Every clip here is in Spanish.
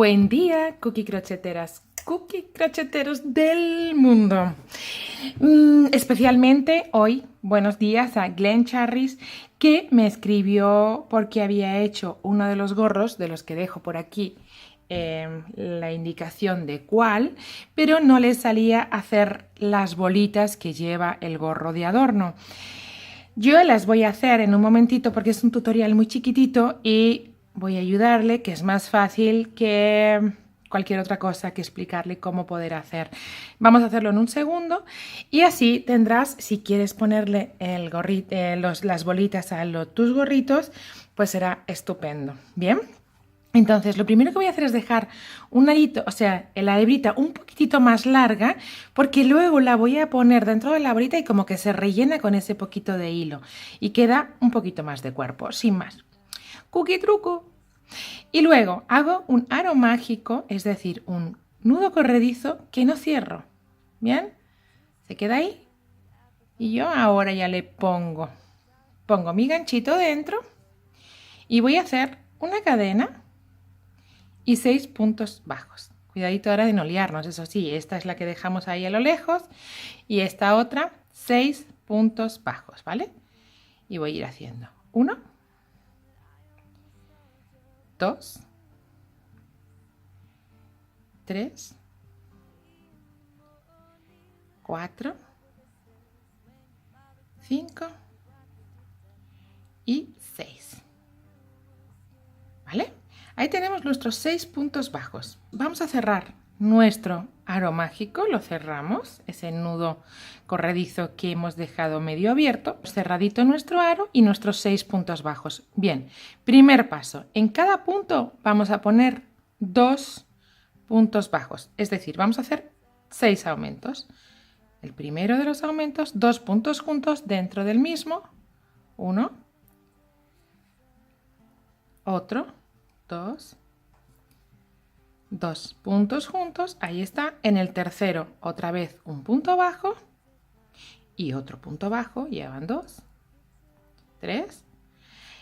Buen día, cookie crocheteras, cookie crocheteros del mundo. Especialmente hoy, buenos días a Glenn Charris, que me escribió porque había hecho uno de los gorros, de los que dejo por aquí la indicación de cuál, pero no le salía hacer las bolitas que lleva el gorro de adorno. Yo las voy a hacer en un momentito porque es un tutorial muy chiquitito y voy a ayudarle, que es más fácil que cualquier otra cosa que explicarle cómo poder hacer. Vamos a hacerlo en un segundo y así tendrás, si quieres ponerle el gorrito, las bolitas a tus gorritos, pues será estupendo. Bien. Entonces, lo primero que voy a hacer es dejar un arito, o sea, la hebrita un poquitito más larga, porque luego la voy a poner dentro de la bolita y como que se rellena con ese poquito de hilo y queda un poquito más de cuerpo, sin más. Cookie truco. Y luego hago un aro mágico, es decir, un nudo corredizo que no cierro. ¿Bien? Se queda ahí. Y yo ahora ya le pongo mi ganchito dentro y voy a hacer una cadena y 6 puntos bajos. Cuidadito ahora de no liarnos, eso sí, esta es la que dejamos ahí a lo lejos y esta otra 6 puntos bajos, ¿vale? Y voy a ir haciendo 1, 2, 3, 4, 5 y 6. ¿Vale? Ahí tenemos nuestros 6 puntos bajos. Vamos a cerrar nuestro aro mágico, lo cerramos, ese nudo corredizo que hemos dejado medio abierto, cerradito nuestro aro y nuestros 6 puntos bajos. Bien, primer paso, en cada punto vamos a poner 2 puntos bajos, es decir, vamos a hacer 6 aumentos. El primero de los aumentos, 2 puntos juntos dentro del mismo, 1, otro, 2 puntos juntos, ahí está. En el tercero otra vez un punto bajo y otro punto bajo, llevan 2, 3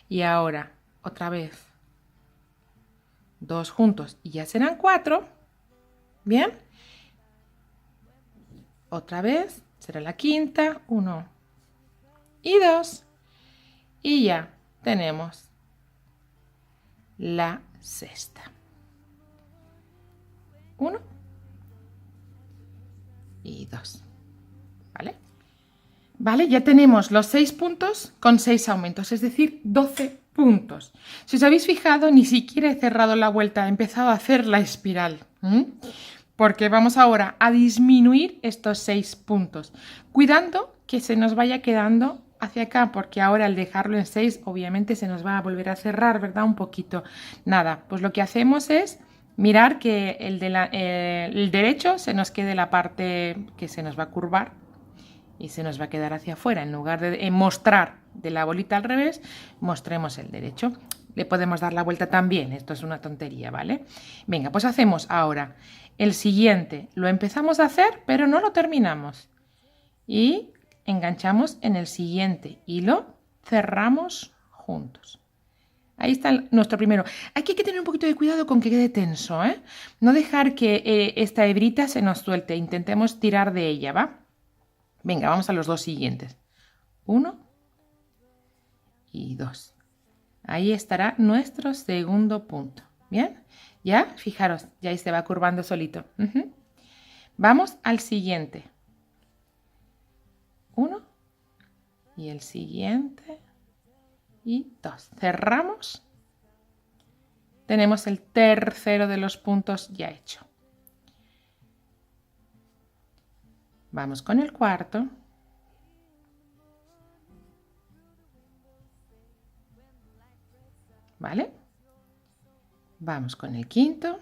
y ahora otra vez 2 juntos y ya serán 4. Bien, otra vez será la quinta, 1 y 2 y ya tenemos la sexta. 1 y 2. ¿Vale? Vale, ya tenemos los 6 puntos con 6 aumentos, es decir, 12 puntos. Si os habéis fijado, ni siquiera he cerrado la vuelta, he empezado a hacer la espiral. Porque vamos ahora a disminuir estos 6 puntos, cuidando que se nos vaya quedando hacia acá, porque ahora al dejarlo en 6 obviamente se nos va a volver a cerrar, ¿verdad? Un poquito. Nada, pues lo que hacemos es mirar que el derecho se nos quede la parte que se nos va a curvar y se nos va a quedar hacia afuera. En lugar de mostrar de la bolita al revés, mostremos el derecho. Le podemos dar la vuelta también, esto es una tontería, ¿vale? Venga, pues hacemos ahora el siguiente. Lo empezamos a hacer, pero no lo terminamos. Y enganchamos en el siguiente y lo cerramos juntos. Ahí está nuestro primero. Aquí hay que tener un poquito de cuidado con que quede tenso, ¿eh? No dejar que esta hebrita se nos suelte. Intentemos tirar de ella, ¿va? Venga, vamos a los dos siguientes. 1 y 2. Ahí estará nuestro segundo punto. ¿Bien? Ya, fijaros, ya ahí se va curvando solito. Vamos al siguiente. 1 y el siguiente y 2. Cerramos. Tenemos el tercero de los puntos ya hecho. Vamos con el cuarto. ¿Vale? Vamos con el quinto.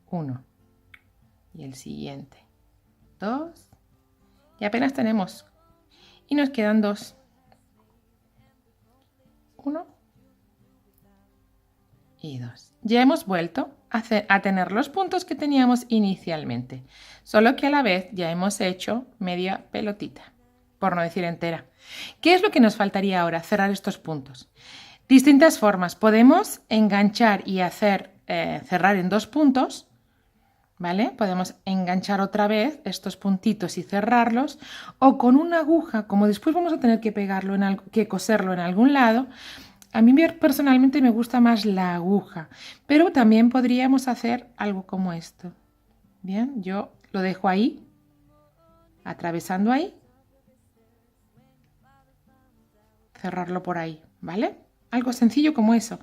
1 y el siguiente. 2. Y apenas tenemos. Y nos quedan 2. 1 y 2. Ya hemos vuelto a tener los puntos que teníamos inicialmente, solo que a la vez ya hemos hecho media pelotita, por no decir entera. ¿Qué es lo que nos faltaría ahora? Cerrar estos puntos. Distintas formas. Podemos enganchar y hacer cerrar en 2 puntos, ¿vale? Podemos enganchar otra vez estos puntitos y cerrarlos, o con una aguja, como después vamos a tener que pegarlo que coserlo en algún lado. A mí personalmente me gusta más la aguja, pero también podríamos hacer algo como esto. Bien, yo lo dejo ahí, atravesando ahí, cerrarlo por ahí, ¿vale? Algo sencillo como eso.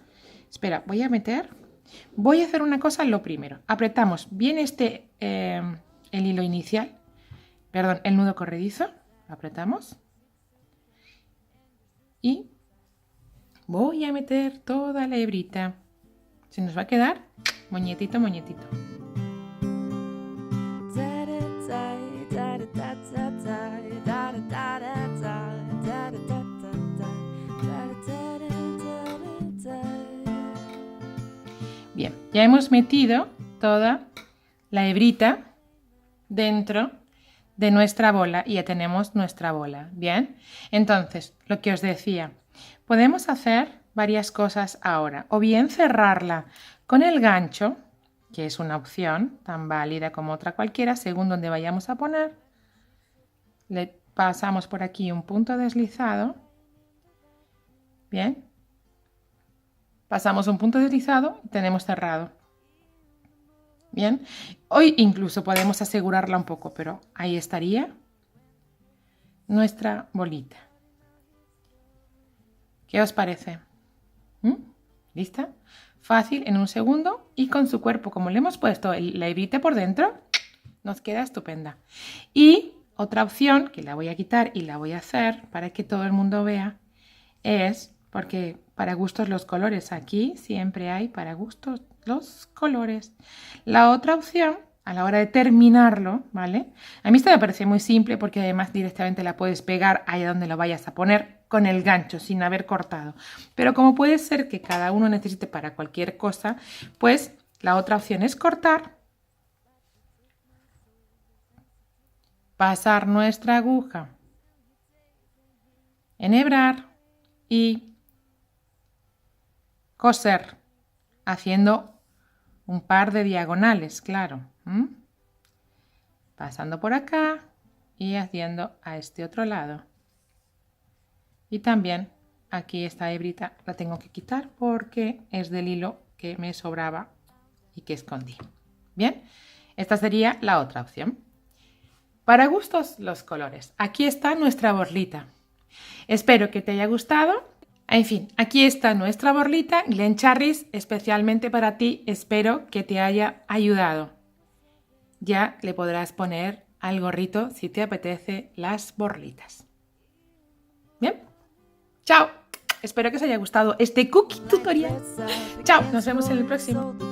Espera, voy a hacer una cosa lo primero. Apretamos bien el hilo inicial, perdón, el nudo corredizo, apretamos y voy a meter toda la hebrita. Se nos va a quedar moñetito, moñetito. Bien, ya hemos metido toda la hebrita dentro de nuestra bola y ya tenemos nuestra bola. Bien, entonces, lo que os decía, podemos hacer varias cosas ahora, o bien cerrarla con el gancho, que es una opción tan válida como otra cualquiera, según donde vayamos a poner. Le pasamos por aquí un punto deslizado. Bien. Pasamos un punto deslizado y tenemos cerrado. Bien. Hoy incluso podemos asegurarla un poco, pero ahí estaría nuestra bolita. ¿Qué os parece? ¿Lista? Fácil, en un segundo, y con su cuerpo, como le hemos puesto la hebrita por dentro, nos queda estupenda. Y otra opción, que la voy a quitar y la voy a hacer para que todo el mundo vea, es, porque para gustos los colores, aquí siempre hay para gustos los colores. La otra opción, a la hora de terminarlo, ¿vale? A mí esta me parece muy simple porque además directamente la puedes pegar allá donde lo vayas a poner con el gancho, sin haber cortado. Pero como puede ser que cada uno necesite para cualquier cosa, pues la otra opción es cortar, pasar nuestra aguja, enhebrar y coser, haciendo un par de diagonales, claro. Pasando por acá y haciendo a este otro lado. Y también aquí esta hebrita la tengo que quitar porque es del hilo que me sobraba y que escondí. Bien, esta sería la otra opción. Para gustos los colores. Aquí está nuestra borlita. Espero que te haya gustado. En fin, aquí está nuestra borlita, Glen Charris, especialmente para ti. Espero que te haya ayudado. Ya le podrás poner al gorrito si te apetece las borlitas. Bien, chao. Espero que os haya gustado este cookie tutorial. Chao, nos vemos en el próximo.